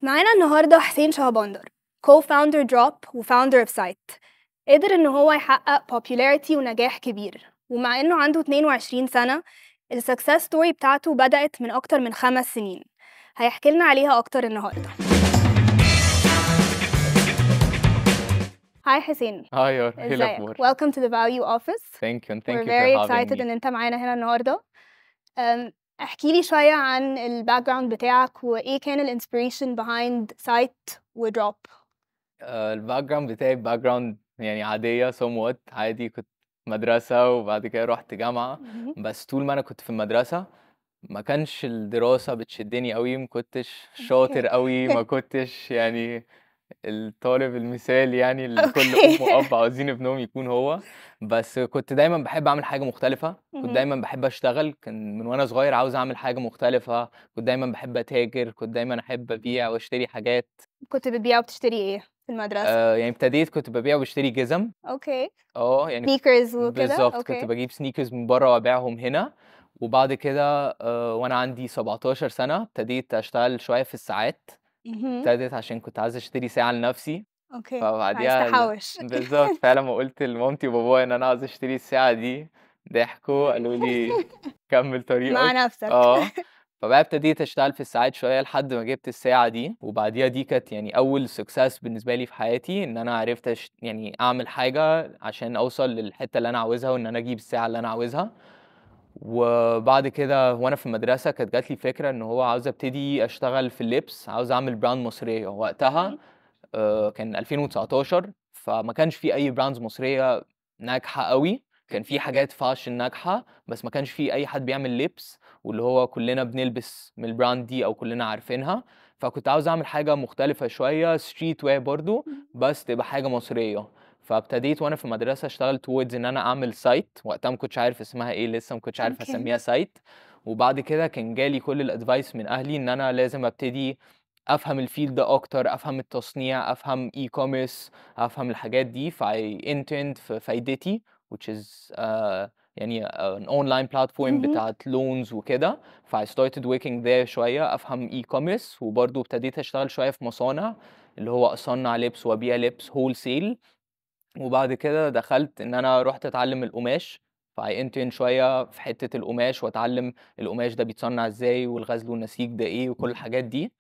معانا النهارده حسين شهبندر co-founder Drop وfounder of Site. قدر إن هو يحقق popularity ونجاح كبير، ومع إنه عنده 22 سنة الsuccess story بتاعته بدأت من أكتر من 5 سنين. هيحكي لنا عليها أكتر النهارده. Hi حسين. Hi, ايه ازيك؟ الاخبار؟ Welcome to the Value Office. Thank you and We're thank you for very having excited me. إن أنت معانا هنا النهارده. احكي لي شوية عن الباك جراوند بتاعك وإيه كان الانسبيريشن behind Site وDrop. الباك جراوند بتاعي باك جراوند يعني عادية somewhat عادي. كنت مدرسة وبعد كده رحت جامعة، بس طول ما انا كنت في المدرسة ما كانش الدراسة بتشدني قوي، ما كنتش شاطر قوي، ما كنتش يعني الطالب المثالي يعني اللي كل ام واب عاوزين ابنهم يكون هو. بس كنت دايما بحب اعمل حاجه مختلفه، كنت دايما بحب اشتغل، كان من وانا صغير عاوز اعمل حاجه مختلفه، كنت دايما بحب اتاجر، كنت دايما احب ابيع واشتري حاجات. كنت بتبيع وبتشتري ايه في المدرسة؟ يعني ابتديت كنت ببيع وبشتري جزم. اوكي. يعني سنيكرز وكده. بالظبط كنت اوكي. بجيب سنيكرز من بره وابيعهم هنا. وبعد كده وانا عندي 17 سنه ابتديت اشتغل شويه في الساعات. ابتدت عشان كنت عايز اشتري ساعه لنفسي. اوكي. عايز فبعديها تحوش. بالضبط، فعلًا ما قُلت لمامتي وبابايا إن أنا عاوز أشتري الساعة دي، ضحكوا قالوا لي: "كمّل مع طريقك." نفسك. فبقى ابتديت أشتغل في الساعات شوية لحد ما جِبت الساعة دي، وبعديها دي كانت يعني أول success بالنسبة لي في حياتي، إن أنا عرفت يعني أعمل حاجة عشان أوصل للحتّة اللي أنا عاوزها، وإن أنا أجيب الساعة اللي أنا عاوزها. وبعد كده وأنا في المدرسة كانت جات لي فكرة إن هو عاوز أبتدي أشتغل في اللبس، عاوز أعمل brand مصرية. وقتها كان 2019، فما كانش في أي براندز مصرية ناجحة أوي، كان في حاجات fashion ناجحة، بس ما كانش في أي حد بيعمل لبس، واللي هو كلنا بنلبس من البراند دي أو كلنا عارفينها. فكنت عاوز أعمل حاجة مختلفة شوية street wear برضه، بس تبقى حاجة مصرية. فابتديت وأنا في المدرسة اشتغل towards إن أنا أعمل site. وقتها ما كنتش عارف اسمها إيه لسه، ما كنتش عارف اوكي. أسميها site. وبعد كده كان جالي كل الأدفايس من أهلي إن أنا لازم أبتدي أفهم الفيلد ده أكتر، أفهم التصنيع، أفهم e-commerce، أفهم الحاجات دي. فI interned في فايدتي which is يعني an online platform بتاعة loans وكده. فI started working there شوية أفهم e-commerce، وبرضه ابتديت أشتغل شوية في مصانع اللي هو أصنع لبس وأبيع لبس wholesale. وبعد كده دخلت إن أنا رُحت أتعلم القماش. فI intern شوية في حتة القماش، وأتعلم القماش ده بيتصنع إزاي، والغزل والنسيج ده إيه، وكل الحاجات دي.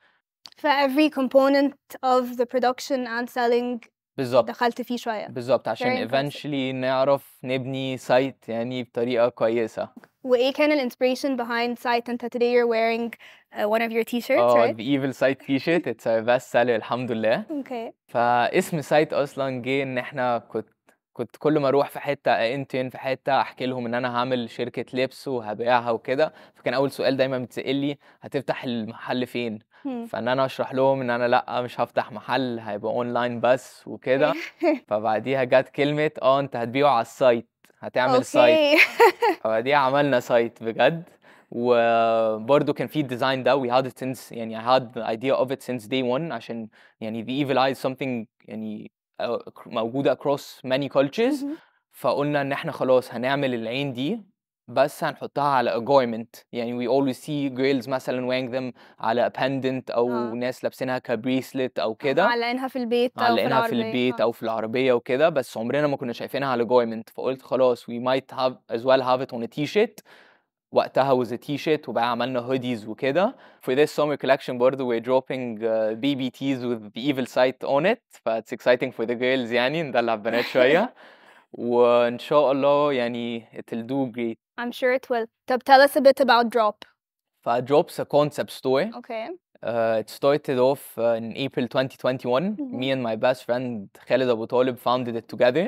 ف every component of the production and selling بالضبط. دخلت فيه شوية. بالضبط، Very عشان impressive. eventually نعرف نبني site يعني بطريقة كويسة. وإيه كان الانسبيريشن behind Site؟ أنت today you're wearing one of your t-shirts, right? The Evil Site T-shirt it's our best seller الحمد لله. اوكي. فاسم site أصلًا جه إن إحنا كنت كل ما أروح في حتة intern في حتة أحكي لهم إن أنا هاعمل شركة لبس وهابيعها وكده. فكان أول سؤال دايمًا بيتسأل لي: "هتفتح المحل فين؟" فإن أنا أشرح لهم إن أنا لأ، مش هافتح محل، هيبقى online بس وكده. فبعديها جات كلمة أنت هتبيعه على الsite، هتعمل site. اوكي. فبعديها عملنا site بجد. وبرضه كان في الdesign ده we had it since يعني I had the idea of it since day one، عشان يعني the evil eye is something يعني موجودة across many cultures. فقُلنا إن إحنا خلاص هنعمل العين دي، بس هنحطها على a garment. يعني we always see girls مثلًا wearing them على pendant أو ناس لابسينها كbracelet أو كده، معلقينها في البيت أو في معلقينها في العربية. البيت أو في العربية وكده، بس عمرنا ما كنا شايفينها على garment. فقُلت خلاص we might have as well have it on a t-shirt. وقتها was a t-shirt، وبقى عملنا hoodies وكده. For this summer collection برضه we're dropping BB tees with the evil site on it. فit's exciting for the girls يعني ندلع البنات شوية. وإن شاء الله يعني it'll do great. I'm sure it will. طب tell us a bit about Drop. فDrop's a concept store. Okay. It started off in April 2021. Me and my best friend Khalid Abu Talib founded it together.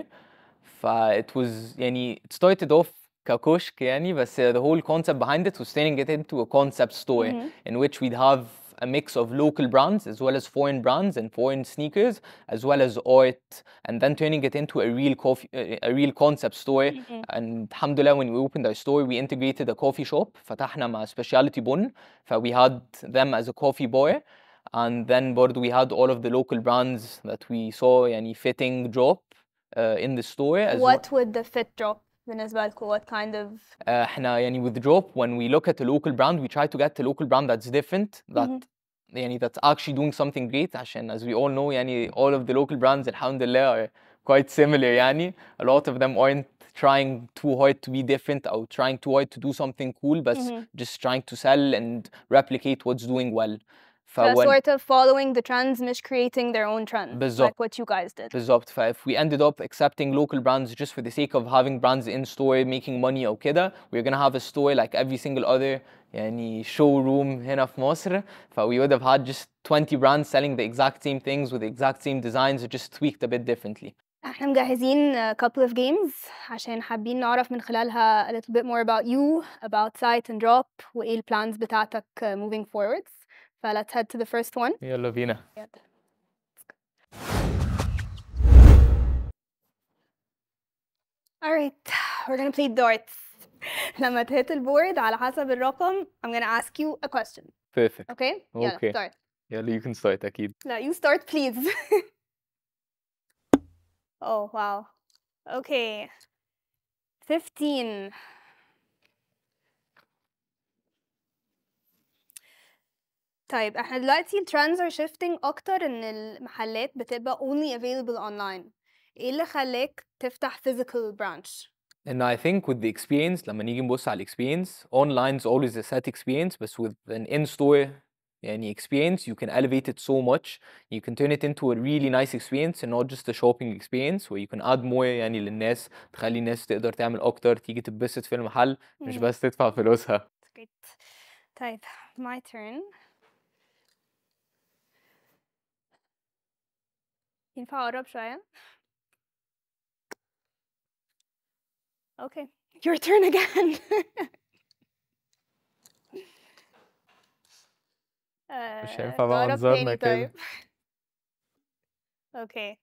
It was يعني it started off ككشك يعني، بس the whole concept behind it was turning it into a concept store in which we'd have a mix of local brands as well as foreign brands and foreign sneakers as well as art, and then turning it into a real concept store. And alhamdulillah when we opened our store we integrated a coffee shop. فتحنا مع specialty bun. We had them as a coffee bar. And then برضو we had all of the local brands that we saw يعني fitting Drop in the store as well. What would the fit Drop بالنسبة لكم? What kind of احنا يعني with Drop when we look at a local brand we try to get a local brand that's different, that يعني that's actually doing something great عشان as we all know يعني all of the local brands الحمد لله are quite similar يعني a lot of them aren't trying too hard to be different or trying too hard to do something cool but just trying to sell and replicate what's doing well. فون sort of following the trends مش creating their own trends بالظبط like what you guys did. بالظبط. if we ended up accepting local brands just for the sake of having brands in store making money أو كده, we're gonna have a store like every single other يعني showroom هنا في مصر. we would have had just 20 brands selling the exact same things with the exact same designs just tweaked a bit differently. احنا مجهزين a couple of games عشان حابين نعرف من خلالها a little bit more about you, about Site and Drop, وايه ال plans بتاعتك moving forwards. let's head to the first one. يلا بينا. Alright, we're gonna play darts. لما تهت البورد على حسب الرقم I'm gonna ask you a question. Perfect. Okay? يلا Okay. start. يلا you can start أكيد. لا, you start please. Oh wow. Okay. 15. طيب احنا دلوقتي الترندز are shifting اكتر ان المحلات بتبقى only available online. ايه اللي خلاك تفتح physical branch؟ And I think with the experience لما نيجي نبص على experience online is always a set experience but with an in-store يعني experience you can elevate it so much. You can turn it into a really nice experience and not just a shopping experience where you can add more يعني للناس, تخلي الناس تقدر تعمل أكتر, تيجي تتبسط في المحل مش بس تدفع فلوسها. Great. طيب my turn. ينفع أقرب شوية؟ Okay. Your turn again. مش هينفع بقى تقرب منظرنا تاني كده. طيب. Okay.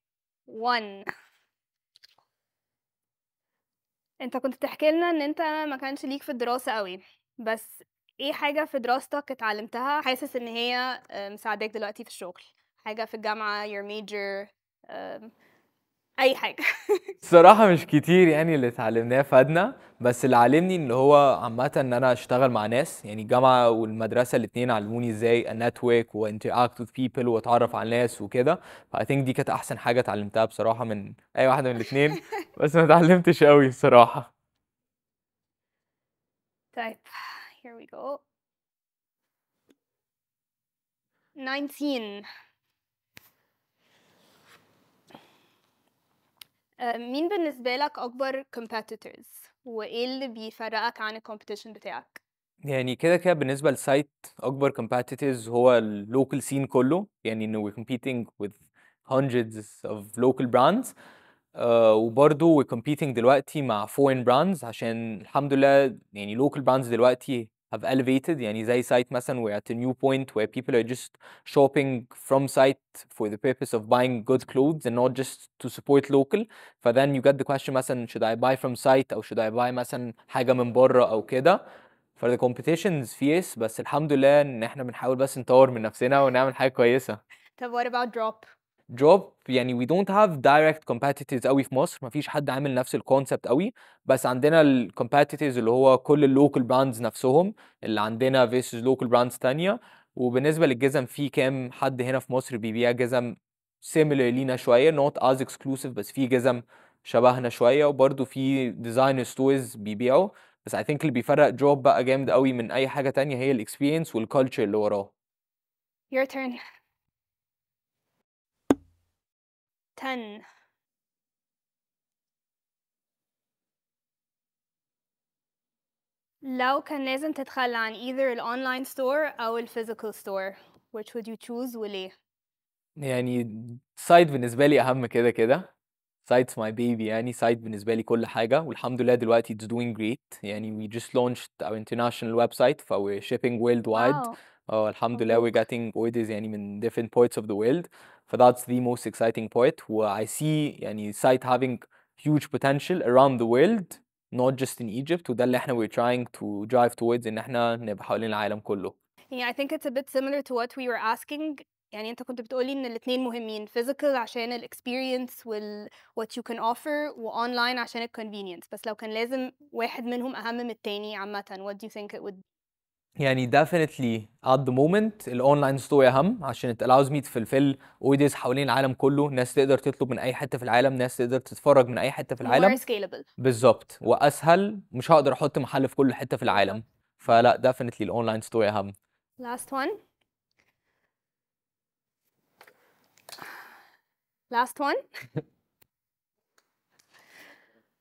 1. انت كنت بتحكي لنا ان انت ما كانش ليك في الدراسة قوي, بس ايه حاجة في دراستك اتعلمتها حاسس ان هي مساعداك دلوقتي في الشغل؟ حاجة في الجامعة, your major, اي حاجة. الصراحة مش كتير يعني اللي اتعلمناه فادنا, بس اللي علمني ان هو عامة ان انا اشتغل مع ناس, يعني الجامعة والمدرسة الاتنين علموني ازاي network و interact with people واتعرف على الناس وكده. ف I think دي كانت احسن حاجة اتعلمتها بصراحة من اي واحدة من الاتنين, بس ما اتعلمتش قوي الصراحة. طيب here we go. 19. مين بالنسبة لك أكبر competitors وإيه اللي بيفرقك عن الcompetition بتاعك؟ يعني كده كده بالنسبة لسايت أكبر competitors هو ال local scene كله, يعني إنه we're competing with hundreds of local brands. وبرضه we're competing دلوقتي مع foreign brands عشان الحمد لله يعني local brands دلوقتي have elevated, يعني زي site مثلا we're at a new point where people are just shopping from site for the purpose of buying good clothes and not just to support local. ف then you get the question مثلا should I buy from site أو should I buy مثلا حاجة من بره أو كده. ف the competition is fierce, بس الحمد لله إن إحنا بنحاول بس نطور من نفسنا ونعمل حاجة كويسة. طب what about drop؟ Drop يعني we don't have direct competitors قوي في مصر, مفيش حد عامل نفس الكونسبت قوي, بس عندنا ال competitors اللي هو كل ال local brands نفسهم اللي عندنا versus local brands تانية. وبالنسبة للجزم في كام حد هنا في مصر بيبيع جزم similar لينا شوية, not as exclusive, بس في جزم شبهنا شوية, وبرضه في designer stores بيبيعوا. بس I think اللي بيفرق Drop بقى جامد قوي من أي حاجة تانية هي ال experience وال culture اللي وراه. Your turn. 10. لو كان لازم تتخلى عن either ال online store أو ال physical store, which would you choose وليه؟ يعني سايت بالنسبة لي أهم كده كده. سايت's my baby, يعني سايت بالنسبة لي كل حاجة, والحمد لله دلوقتي it's doing great. يعني we just launched our international website ف we're shipping worldwide. Wow. الحمد لله we're مبروك. getting orders يعني من different parts of the world. ف that's the most exciting part. و I see يعني site having huge potential around the world, not just in Egypt. وده اللي احنا we're trying to drive towards, إن احنا نبقى حوالين العالم كله. Yeah, I think it's a bit similar to what we were asking. يعني انت كنت بتقولي ان الاتنين مهمين, physical عشان ال experience وال what you can offer, و online عشان ال convenience. بس لو كان لازم واحد منهم أهم من التاني عامة, what do you think it would be? يعني definitely at the moment الاونلاين ستوري اهم عشان it allows me to fulfill orders حوالين العالم كله. ناس تقدر تطلب من اي حته في العالم، ناس تقدر تتفرج من اي حته في more العالم. scalable. بالظبط، واسهل. مش هقدر احط محل في كل حته في العالم، فلا definitely الاونلاين ستوري اهم. Last one. Last one.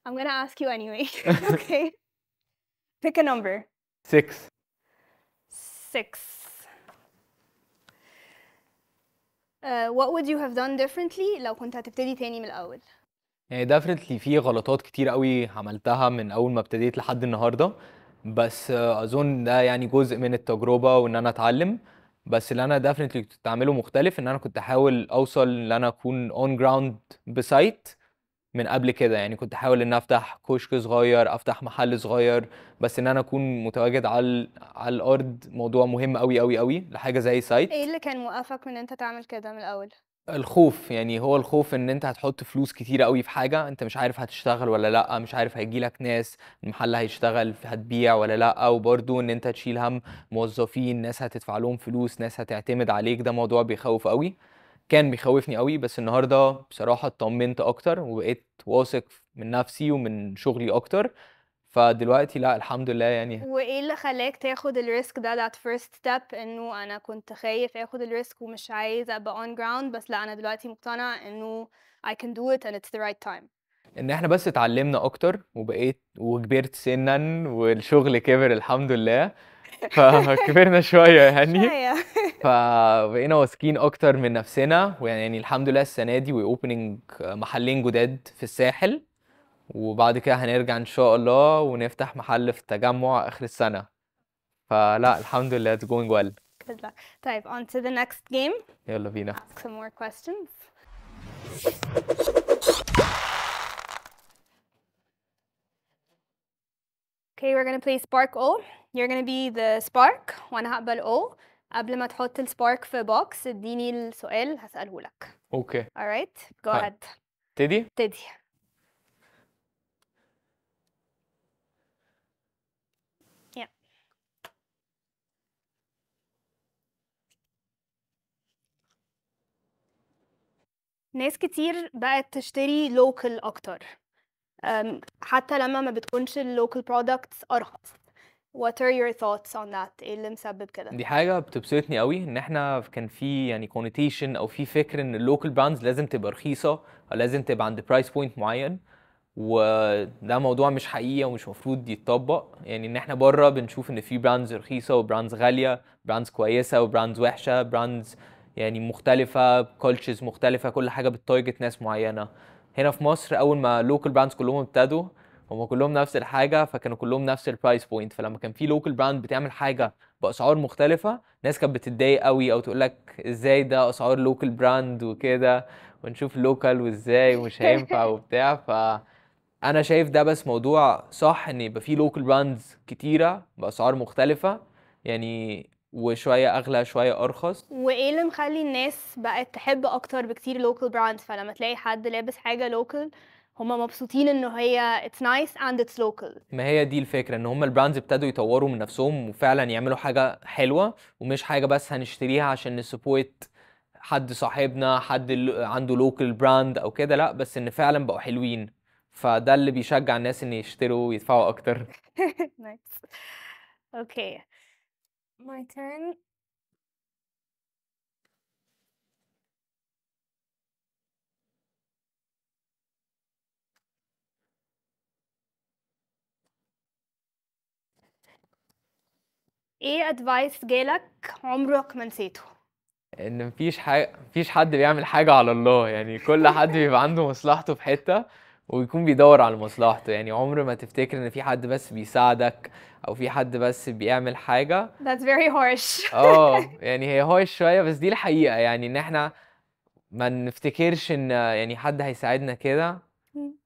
I'm gonna ask you anyway. Okay. Pick a number. 6. 6. What would you have done differently لو كنت هتبتدي تاني من الأول؟ يعني definitely في غلطات كتير قوي عملتها من اول ما ابتديت لحد النهارده، بس اظن ده يعني جزء من التجربه وان انا اتعلم. بس اللي انا definitely كنت اعمله مختلف ان انا كنت احاول اوصل ان انا اكون on ground بسايت من قبل كده. يعني كنت احاول ان افتح كشك صغير، افتح محل صغير، بس ان انا اكون متواجد على الارض موضوع مهم قوي قوي قوي لحاجه زي ايه سايت. اللي كان موقفك من ان انت تعمل كده من الأول؟ الخوف، يعني هو الخوف ان انت هتحط فلوس كتيرة قوي في حاجة انت مش عارف هتشتغل ولا لا، مش عارف هيجيلك ناس، المحل هيشتغل، هتبيع ولا لا. وبرضو ان انت تشيل هم موظفين، ناس هتدفع لهم فلوس، ناس هتعتمد عليك. ده موضوع بيخوف قوي، كان بيخوفني قوي. بس النهاردة بصراحة اطمنت اكتر وبقيت واثق من نفسي ومن شغلي اكتر. فدلوقتي لا الحمد لله يعني. وايه اللي خلاك تاخد الريسك ده that first step انه انا كنت خايف اخد الريسك ومش عايز ابقى on ground بس لا انا دلوقتي مقتنع انه I can do it and it's the right time. ان احنا بس اتعلمنا اكتر وبقيت وكبرت سنا والشغل كبر الحمد لله، فكبرنا شوية يعني. شوية. فبقينا واثقين اكتر من نفسنا. ويعني الحمد لله السنة دي وي اوبننج محلين جداد في الساحل، وبعد كده هنرجع ان شاء الله ونفتح محل في التجمع اخر السنة. فلا الحمد لله it's going well. Good luck. طيب on to the next game. يلا بينا. Ask some more questions. Okay, we're gonna play Spark O. You're gonna be the spark وانا هقبل O. قبل ما تحط السبارك في بوكس اديني السؤال هسأله لك. اوكي. Alright, go هاي. ahead. ابتدي. ابتدي. Yeah. ناس كتير بقت تشتري local أكتر. حتى لما ما بتكونش local products أرخص. What are your thoughts on that؟ ايه اللي مسبب كده؟ دي حاجة بتبسطني قوي ان احنا كان في يعني connotation او في فكر ان اللوكال براندز لازم تبقى رخيصة او لازم تبقى عند برايس بوينت معين، وده موضوع مش حقيقي ومش مفروض يتطبق. يعني ان احنا بره بنشوف ان في براندز رخيصة وبراندز غالية، براندز كويسة وبراندز وحشة، براندز يعني مختلفة، كولتشرز مختلفة، كل حاجة بتارجت ناس معينة. هنا في مصر اول ما لوكال براندز كلهم ابتدوا هم كلهم نفس الحاجة، فكانوا كلهم نفس البرايس بوينت. فلما كان في لوكال براند بتعمل حاجة بأسعار مختلفة، ناس كانت بتتضايق قوي او تقول لك ازاي ده اسعار لوكال براند وكده، ونشوف لوكال وازاي ومش هينفع وبتاع. انا شايف ده بس موضوع صح ان يبقى فيه لوكال براندز كتيره باسعار مختلفه، يعني وشويه اغلى شويه ارخص. وايه اللي مخلي الناس بقت تحب اكتر بكتير local brands فلما تلاقي حد لابس حاجة local هما مبسوطين انه هي it's nice and it's local. ما هي دي الفكره، ان هم البراندز ابتدوا يطوروا من نفسهم وفعلا يعملوا حاجه حلوه، ومش حاجه بس هنشتريها عشان نسبورت حد صاحبنا، حد عنده لوكال براند او كده، لا بس ان فعلا بقوا حلوين. فده اللي بيشجع الناس ان يشتروا ويدفعوا اكتر. Nice. Okay. My turn. ايه advice جالك عمرك ما نسيته؟ ان مفيش حد بيعمل حاجة على الله. يعني كل حد بيبقى عنده مصلحته في حتة ويكون بيدور على مصلحته. يعني عمر ما تفتكر ان في حد بس بيساعدك او في حد بس بيعمل حاجة. That's very harsh. يعني هي هوش شوية بس دي الحقيقة. يعني ان احنا ما نفتكرش ان يعني حد هيساعدنا كده،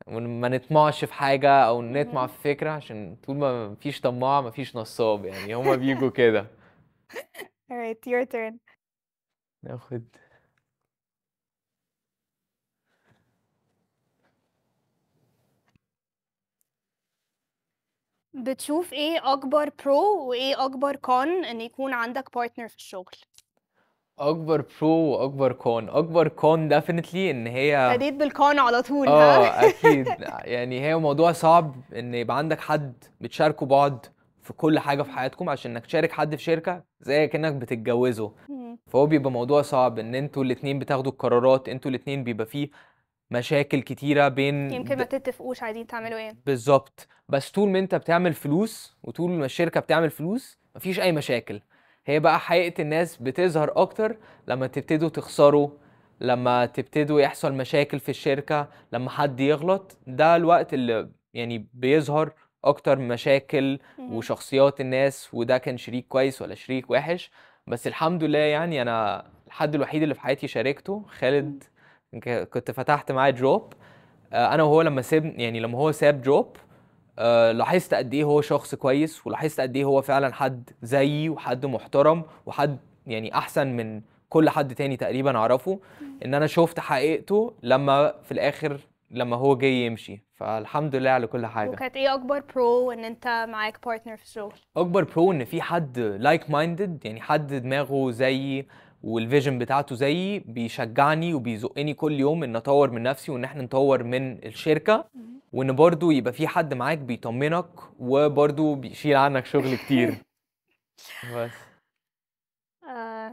وما نطمعش في حاجة او نطمع في فكرة، عشان طول ما مفيش طماع مفيش نصاب. يعني هما بيجوا كده. Alright, your turn. ناخد. بتشوف إيه أكبر برو وإيه أكبر كون إن يكون عندك بارتنر في الشغل؟ أكبر برو وأكبر كون، أكبر كون definitely إن هي ابتديت بالكون على طول ها؟ أكيد يعني هي موضوع صعب إن يبقى عندك حد بتشاركوا بعض في كل حاجة في حياتكم، عشان إنك تشارك حد في شركة زي كأنك بتتجوزه، مم. فهو بيبقى موضوع صعب إن انتوا الاتنين بتاخدوا القرارات، انتوا الاتنين بيبقى فيه مشاكل كتيرة بين يمكن ما تتفقوش عايزين تعملوا إيه. بالظبط. بس طول ما انت بتعمل فلوس وطول ما الشركة بتعمل فلوس مفيش اي مشاكل. هي بقى حقيقة الناس بتظهر اكتر لما تبتدوا تخسروا، لما تبتدوا يحصل مشاكل في الشركة، لما حد يغلط، ده الوقت اللي يعني بيظهر اكتر مشاكل مهم. وشخصيات الناس، وده كان شريك كويس ولا شريك وحش. بس الحمد لله يعني انا الحد الوحيد اللي في حياتي شاركته خالد، كنت فتحت معاه دروب. انا وهو لما يعني لما هو ساب دروب، لاحظت قد ايه هو شخص كويس، ولاحظت قد ايه هو فعلا حد زيي وحد محترم وحد يعني احسن من كل حد تاني تقريبا اعرفه. ان انا شفت حقيقته لما في الاخر لما هو جاي يمشي، فالحمد لله على كل حاجة. وكانت إيه أكبر برو إن أنت معاك بارتنر في الشغل؟ اكبر برو ان في حد لايك مايندد، يعني حد دماغه زيي والفيجن بتاعته زيي، بيشجعني وبيزقني كل يوم ان اطور من نفسي وان احنا نطور من الشركة، مهم. وان برضو يبقى في حد معاك بيطمنك وبرضو بيشيل عنك شغل كتير. بس uh,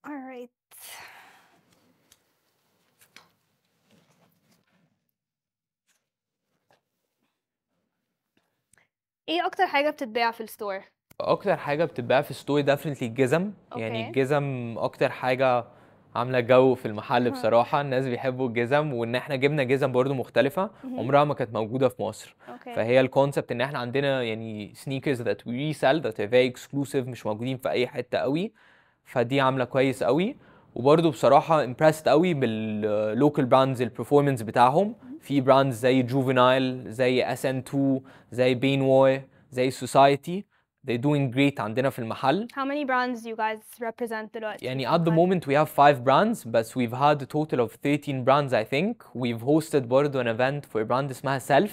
alright. إيه أكتر حاجة بتتباع في الستور؟ اكتر حاجة بتتباع في الستوري definitely الجزم. يعني أوكي. الجزم اكتر حاجة عاملة جو في المحل ها. بصراحة، الناس بيحبوا الجزم، وان احنا جبنا جزم برضو مختلفة مهم. عمرها ما كانت موجودة في مصر. أوكي. فهي الكونسبت ان احنا عندنا يعني sneakers that we resell that are very exclusive، مش موجودين في اي حتة قوي، فدي عاملة كويس قوي. وبرضو بصراحة impressed قوي باللوكال براندز البرفورمانس بتاعهم. في براندز زي جوفينايل، زي SN2، زي بينوي، زي سوسايتي، they're doing great عندنا في المحل. How many brands do you guys represent دلوقتي يعني في at the المحل؟ moment we have 5 brands، بس we've had a total of 13 brands I think. We've hosted برضو an event for a brand اسمها Self،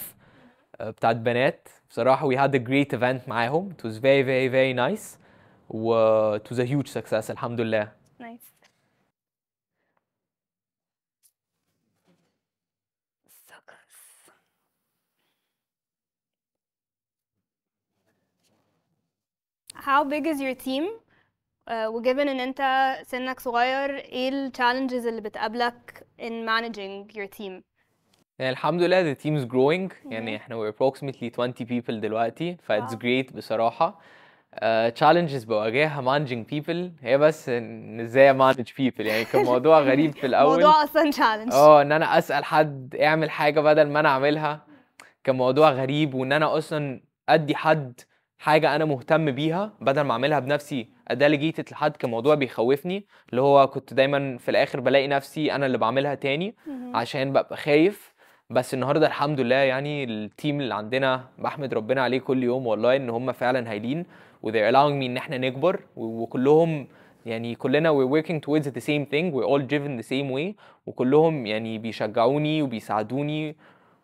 بتاعت بنات. بصراحة we had a great event معاهم. It was very very very nice و it was a huge success الحمد لله. Nice. Success. How big is your team? وجيفن ان انت سنك صغير، ايه ال challenges اللي بتقابلك in managing your team؟ يعني الحمد لله the team is growing. يعني مهم. احنا we're approximately 20 people دلوقتي، ف it's Wow. great بصراحة. challenges بواجهها managing people هي بس ان ازاي manage people. يعني كان موضوع غريب في الاول، موضوع اصلا challenge. ان انا اسال حد اعمل حاجه بدل ما انا اعملها، كان موضوع غريب. وان انا اصلا ادي حد حاجه انا مهتم بيها بدل ما اعملها بنفسي اديليجيتد لحد، كان موضوع بيخوفني. اللي هو كنت دايما في الاخر بلاقي نفسي انا اللي بعملها تاني مهم. عشان ببقى خايف. بس النهارده الحمد لله يعني التيم اللي عندنا بحمد ربنا عليه كل يوم والله ان هم فعلا هايلين، و they're allowing me ان احنا نكبر، وكلهم يعني كلنا we're working towards the same thing, we're all driven the same way، وكلهم يعني بيشجعوني وبيساعدوني.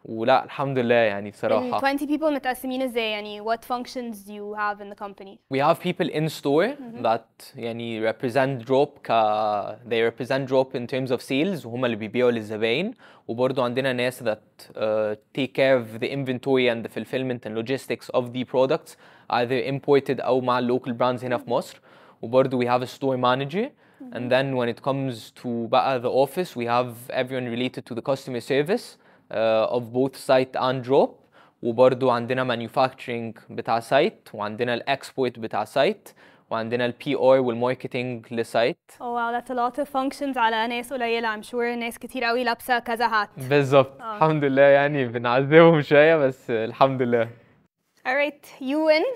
ولا الحمد لله يعني ال بصراحة. 20 people متقسمين ازاي؟ يعني what functions do you have in the company؟ We have people in store مهم. that يعني represent Drop they represent Drop in terms of sales، وهم اللي بيبيعوا للزباين. وبرضو عندنا ناس that take care of the inventory and the fulfillment and logistics of the products either imported أو مع local brands هنا في مصر. وبرضو we have a store manager. And then when it comes to بقى the office we have everyone related to the customer service of both site and Drop. وبرضو عندنا manufacturing بتاع سايت، وعندنا الاكسبورت بتاع سايت، وعندنا البي ار والماركتنج لسايت. Oh wow, that's a lot of functions على ناس قليلة. I'm sure ناس كتير قوي لابسة كذا هات. بالظبط الحمد لله يعني بنعذبهم شوية بس الحمد لله. Alright, you win.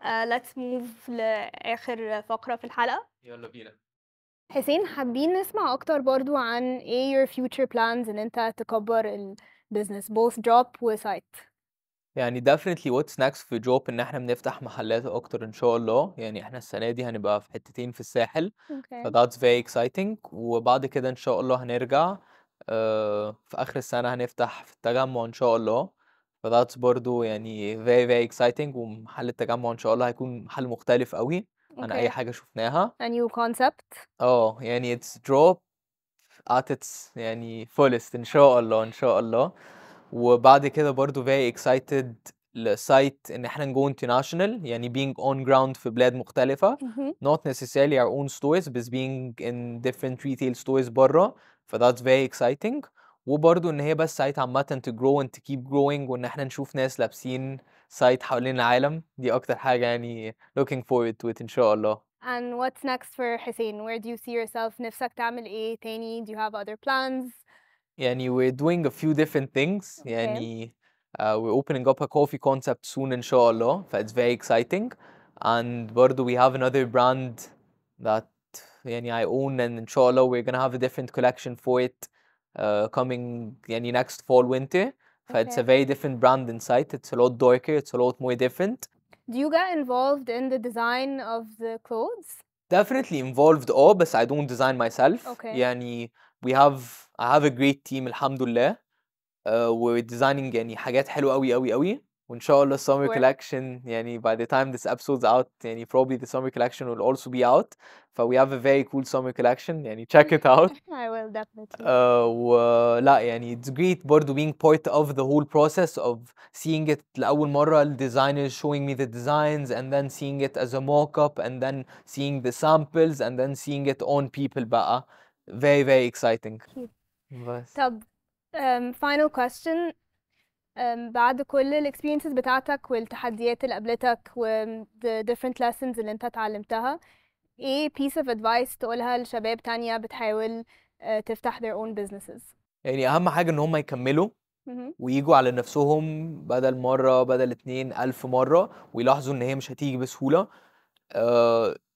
Let's move لآخر فقرة في الحلقة. يلا بينا. حسين، حابين نسمع أكتر برضو عن ايه your future plans ان انت تكبر ال business both drop و site. يعني definitely what's next في جوب ان احنا بنفتح محلات اكتر ان شاء الله. يعني احنا السنة دي هنبقى في حتتين في الساحل، ف Okay. that's very exciting. وبعد كده ان شاء الله هنرجع في اخر السنة هنفتح في التجمع ان شاء الله. فthats برضه يعني very exciting، ومحل التجمع إن شاء الله هيكون محل مختلف أوي عن أي اوكي. حاجة شُفناها. a new concept. يعني it's drop at its يعني fullest إن شاء الله، إن شاء الله. وبعد كده برضه very excited لsite إن إحنا نgo international، يعني being on ground في بلاد مختلفة، not necessarily our own stores بس being in different retail stores برّه، فthats very exciting. وبرضه إن هي بس site عامةً to grow and to keep growing، وإن إحنا نشوف ناس لابسين site حوالين العالم، دي أكتر حاجة يعني looking forward to it إن شاء الله. And what's next for حسين? Where do you see yourself? نفسك تعمل ايه تاني? Do you have other plans? يعني we're doing a few different things. Okay. يعني we're opening up a coffee concept soon إن شاء الله، فit's very exciting. And برضه we have another brand that يعني I own، and إن شاء الله we're gonna have a different collection for it coming يعني next fall winter. فit's a Okay. very different brand inside. It's a lot darker, it's a lot more different. Do you get involved in the design of the clothes? Definitely involved but I don't design myself. Okay. يعني I have a great team الحمد لله. we're designing يعني حاجات حلوة أوي أوي أوي، وإن شاء الله summer Sure. collection يعني by the time this episode's out يعني probably the summer collection will also be out. we have a very cool summer collection يعني check it out. I will definitely. ولا يعني it's great برضه being part of the whole process of seeing it لأول مرة، ال designers showing me the designs and then seeing it as a mock-up and then seeing the samples and then seeing it on people بقى very exciting. Cute. بس طب final question. بعد كل ال experiences بتاعتك والتحديات اللي قابلتك the different lessons اللي انت اتعلمتها، ايه piece of advice تقولها لشباب تانية بتحاول تفتح their own businesses؟ يعني أهم حاجة إن هم يكملوا مهم. وييجوا على نفسهم بدل مرة بدل 2 ألف مرة، ويلاحظوا إن هي مش هتيجي بسهولة.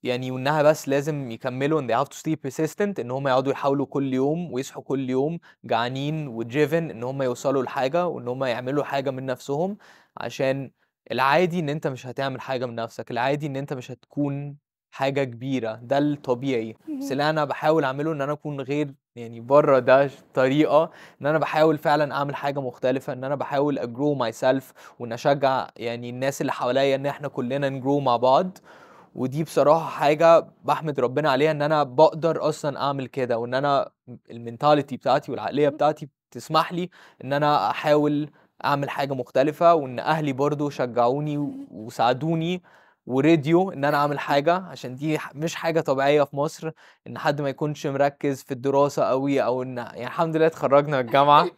يعني وإنها بس لازم يكملوا and they have to stay persistent، إن هم يقعدوا يحاولوا كل يوم ويصحوا كل يوم جعانين و-driven إن هم يوصلوا لحاجة، وإن هم يعملوا حاجة من نفسهم. عشان العادي إن أنت مش هتعمل حاجة من نفسك، العادي إن أنت مش هتكون حاجة كبيرة، ده الطبيعي. بس مهم. اللي أنا باحاول أعمله إن أنا أكون غير يعني برّه ده طريقة، إن أنا باحاول فعلًا أعمل حاجة مختلفة، إن أنا باحاول أgrow myself، وإن أشجّع يعني الناس اللي حواليّا إن إحنا كلنا نgrow مع بعض. ودي بصراحة حاجة باحمد ربنا عليها إن أنا باقدر أصلًا أعمل كده، وإن أنا الmentality بتاعتي والعقلية بتاعتي بتسمح لي إن أنا أحاول أعمل حاجة مختلفة، وإن أهلي برضه شجعوني وساعدوني ورضيوا إن أنا أعمل حاجة، عشان دي مش حاجة طبيعية في مصر إن حد ما يكونش مركّز في الدراسة أوي، أو إن يعني الحمد لله اتخرّجنا من الجامعة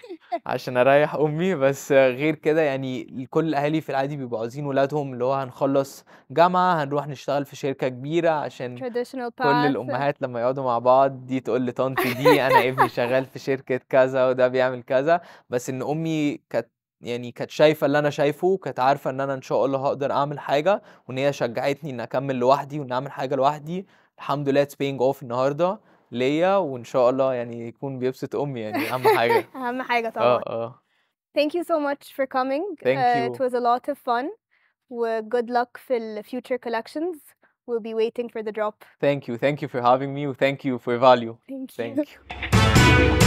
عشان أريّح أمي، بس غير كده يعني كل الأهالي في العادي بيبقوا عاوزين ولادهم اللي هو هنخلّص جامعة، هنروح نشتغل في شركة كبيرة، عشان traditional كل path. الأمهات لمّا يقعدوا مع بعض دي تقول لطنط دي أنا ابني شغال في شركة كذا وده بيعمل كذا. بس إن أمي كانت شايفة اللي أنا شايفه، وكانت عارفة إن أنا إن شاء الله هاقدر أعمل حاجة، وإن هي شجعتني إني أكمّل لوحدي وإني أعمل حاجة لوحدي. الحمد لله it's paying off النهارده ليّا، وإن شاء الله يعني يكون بيبسط أمي يعني أهم حاجة. أهم حاجة طبعا. آه. Thank you so much for coming. Thank It you. was a lot of fun. Good luck في ال future collections. We'll be waiting for the drop. Thank you for having me, and thank you for value. Thank you. Thank you.